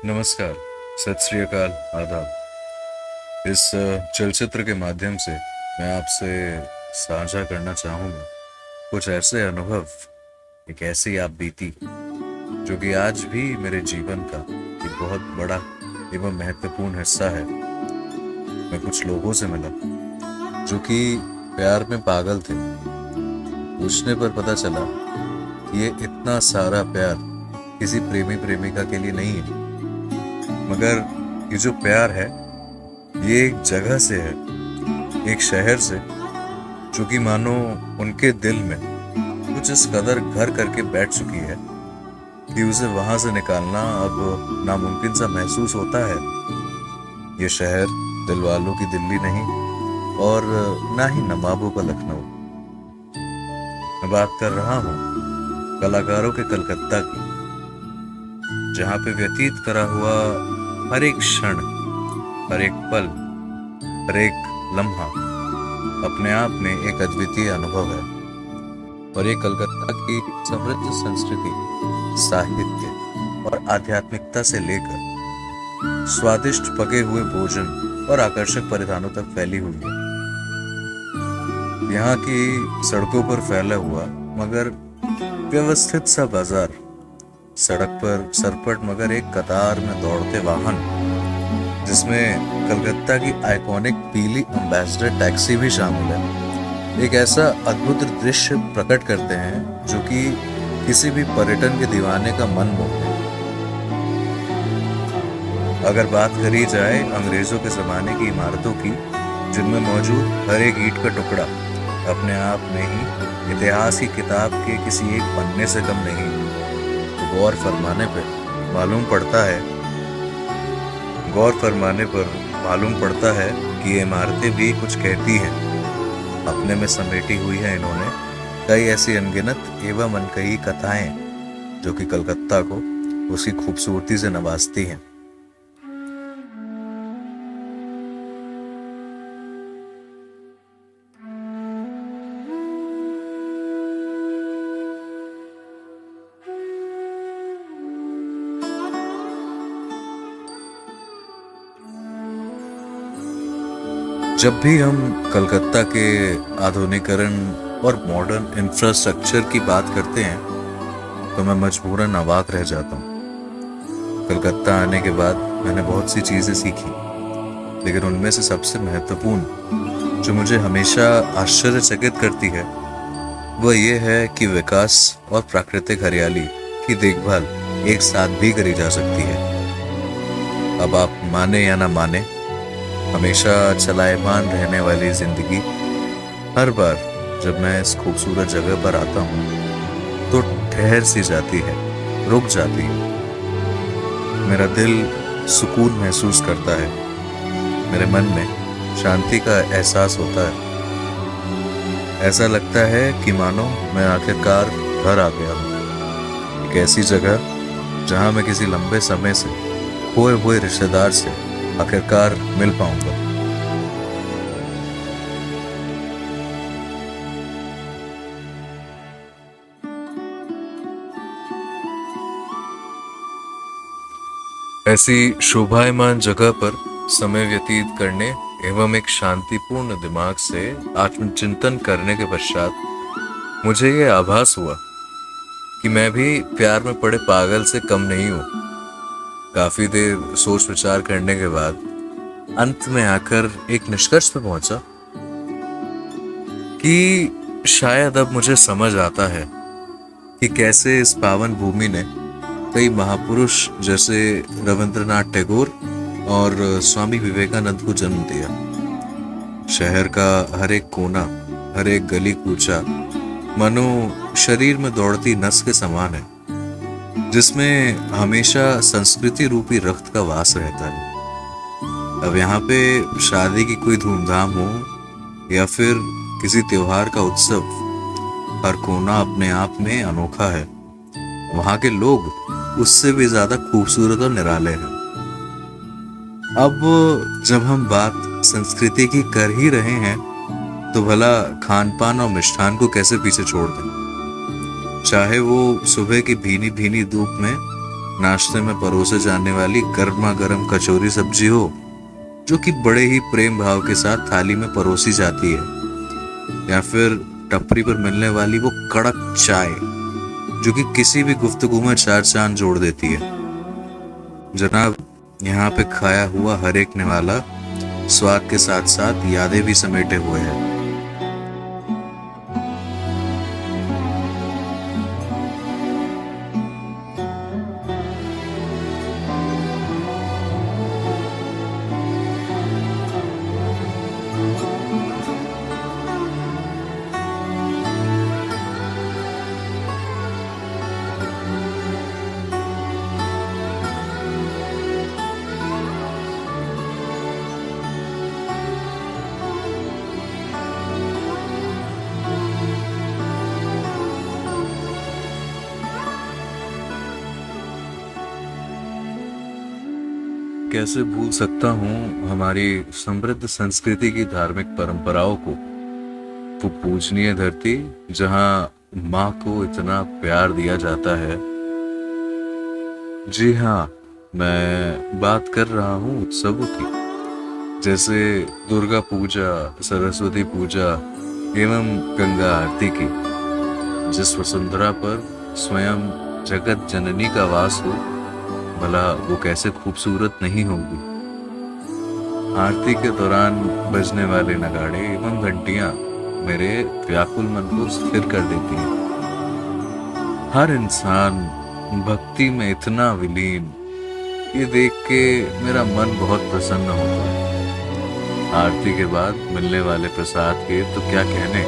नमस्कार, सत श्री अकाल, आदाब। इस चलचित्र के माध्यम से मैं आपसे साझा करना चाहूँगा कुछ ऐसे अनुभव, एक ऐसी आप बीती जो कि आज भी मेरे जीवन का एक बहुत बड़ा एवं महत्वपूर्ण हिस्सा है। मैं कुछ लोगों से मिला जो कि प्यार में पागल थे। पूछने पर पता चला कि ये इतना सारा प्यार किसी प्रेमी प्रेमिका के लिए नहीं है, मगर ये जो प्यार है ये एक जगह से है, एक शहर से, जो कि मानो उनके दिल में कुछ इस कदर घर करके बैठ चुकी है कि उसे वहां से निकालना अब नामुमकिन सा महसूस होता है। ये शहर दिल वालों की दिल्ली नहीं और ना ही नवाबों का लखनऊ। मैं बात कर रहा हूँ कलाकारों के कलकत्ता की, जहाँ पे व्यतीत करा हुआ हर एक क्षण, हर एक पल, हर एक लम्हा अपने आप में एक अद्वितीय अनुभव है। और ये कलकत्ता की समृद्ध संस्कृति, साहित्य और आध्यात्मिकता से लेकर स्वादिष्ट पके हुए भोजन और आकर्षक परिधानों तक फैली हुई है। यहाँ की सड़कों पर फैला हुआ मगर व्यवस्थित सा बाजार, सड़क पर सरपट मगर एक कतार में दौड़ते वाहन, जिसमें कलकत्ता की आइकॉनिक पीली एम्बेसडर टैक्सी भी शामिल है, एक ऐसा अद्भुत दृश्य प्रकट करते हैं जो कि किसी भी पर्यटन के दीवाने का मन मोह ले। अगर बात करी जाए अंग्रेजों के जमाने की इमारतों की, जिनमें मौजूद हर एक ईंट का टुकड़ा अपने आप में ही इतिहास की किताब के किसी एक पन्ने से कम नहीं, तो गौर फरमाने पर मालूम पड़ता है कि ये इमारतें भी कुछ कहती हैं। अपने में समेटी हुई है इन्होंने कई ऐसी अनगिनत एवं अनकही कथाएं जो कि कलकत्ता को उसकी खूबसूरती से नवाजती हैं। जब भी हम कलकत्ता के आधुनिकीकरण और मॉडर्न इंफ्रास्ट्रक्चर की बात करते हैं तो मैं मजबूरन अवाक रह जाता हूँ। कलकत्ता आने के बाद मैंने बहुत सी चीज़ें सीखी, लेकिन उनमें से सबसे महत्वपूर्ण जो मुझे हमेशा आश्चर्यचकित करती है वह ये है कि विकास और प्राकृतिक हरियाली की देखभाल एक साथ भी करी जा सकती है। अब आप माने या ना माने, हमेशा चलायमान रहने वाली जिंदगी हर बार जब मैं इस खूबसूरत जगह पर आता हूँ तो ठहर सी जाती है, रुक जाती है। मेरा दिल सुकून महसूस करता है, मेरे मन में शांति का एहसास होता है। ऐसा लगता है कि मानो मैं आखिरकार घर आ गया हूँ, एक ऐसी जगह जहाँ मैं किसी लंबे समय से खोए हुए रिश्तेदार से आखिरकार मिल पाऊंगा। ऐसी शोभायमान जगह पर समय व्यतीत करने एवं एक शांतिपूर्ण दिमाग से आत्मचिंतन करने के पश्चात मुझे यह आभास हुआ कि मैं भी प्यार में पड़े पागल से कम नहीं हूं। काफी देर सोच विचार करने के बाद अंत में आकर एक निष्कर्ष पे पहुंचा कि शायद अब मुझे समझ आता है कि कैसे इस पावन भूमि ने कई महापुरुष जैसे रविंद्रनाथ टैगोर और स्वामी विवेकानंद को जन्म दिया। शहर का हर एक कोना, हर एक गली कूचा मानो शरीर में दौड़ती नस के समान है, जिसमें हमेशा संस्कृति रूपी रक्त का वास रहता है। अब यहाँ पे शादी की कोई धूमधाम हो या फिर किसी त्योहार का उत्सव, हर कोना अपने आप में अनोखा है। वहाँ के लोग उससे भी ज्यादा खूबसूरत और निराले हैं। अब जब हम बात संस्कृति की कर ही रहे हैं तो भला खान पान और मिष्ठान को कैसे पीछे छोड़ दें। चाहे वो सुबह की भीनी भीनी धूप में नाश्ते में परोसे जाने वाली गर्मा गर्म कचौरी सब्जी हो, जो कि बड़े ही प्रेम भाव के साथ थाली में परोसी जाती है, या फिर टपरी पर मिलने वाली वो कड़क चाय जो कि किसी भी गुफ्तगू में चार चांद जोड़ देती है। जनाब, यहाँ पे खाया हुआ हर एक निवाला स्वाद के साथ साथ यादें भी समेटे हुए है। कैसे भूल सकता हूँ हमारी समृद्ध संस्कृति की धार्मिक परंपराओं को। वो पूजनीय धरती जहाँ माँ को इतना प्यार दिया जाता है। जी हाँ, मैं बात कर रहा हूँ उत्सवों की, जैसे दुर्गा पूजा, सरस्वती पूजा एवं गंगा आरती की, जिस वसुंधरा पर स्वयं जगत जननी का वास हो, भला वो कैसे खूबसूरत नहीं होगी। आरती के दौरान बजने वाले नगाड़े एवं घंटियां मेरे व्याकुल मन को स्थिर कर देती हैं। हर इंसान भक्ति में इतना विलीन, ये देख के मेरा मन बहुत प्रसन्न होता है। आरती के बाद मिलने वाले प्रसाद के तो क्या कहने,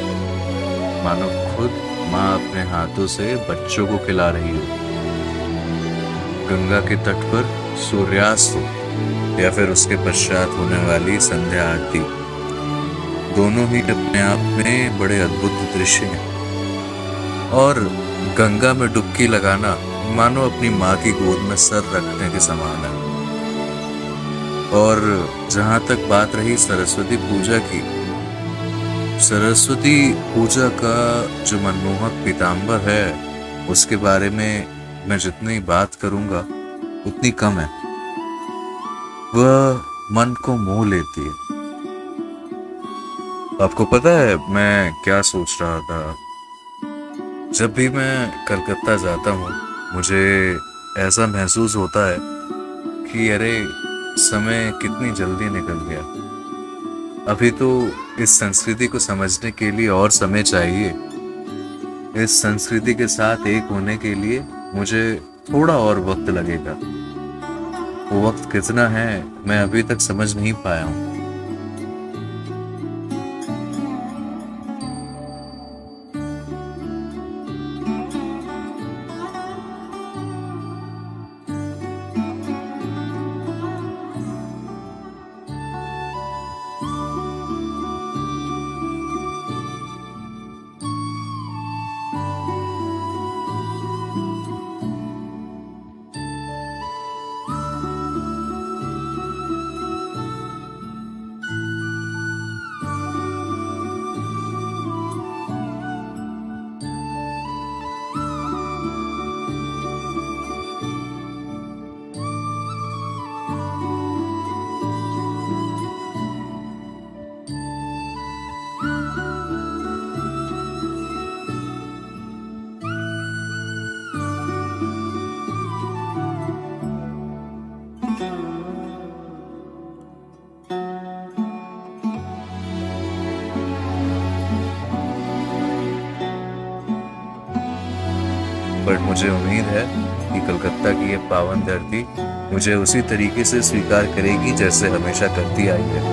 मानो खुद माँ अपने हाथों से बच्चों को खिला रही हो। गंगा के तट पर सूर्यास्त हो या फिर उसके पश्चात होने वाली संध्या आरती, दोनों ही अपने आप में बड़े अद्भुत दृश्य हैं। और गंगा में डुबकी लगाना मानो अपनी माँ की गोद में सर रखने के समान है। और जहां तक बात रही सरस्वती पूजा की, सरस्वती पूजा का जो मनमोहक पीताम्बर है, उसके बारे में मैं जितनी बात करूंगा उतनी कम है। वह मन को मोह लेती है। आपको पता है मैं क्या सोच रहा था? जब भी मैं कलकत्ता जाता हूँ, मुझे ऐसा महसूस होता है कि अरे समय कितनी जल्दी निकल गया। अभी तो इस संस्कृति को समझने के लिए और समय चाहिए। इस संस्कृति के साथ एक होने के लिए मुझे थोड़ा और वक्त लगेगा। वो वक्त कितना है मैं अभी तक समझ नहीं पाया हूँ। पर मुझे उम्मीद है कि कलकत्ता की ये पावन धरती मुझे उसी तरीके से स्वीकार करेगी जैसे हमेशा करती आई है।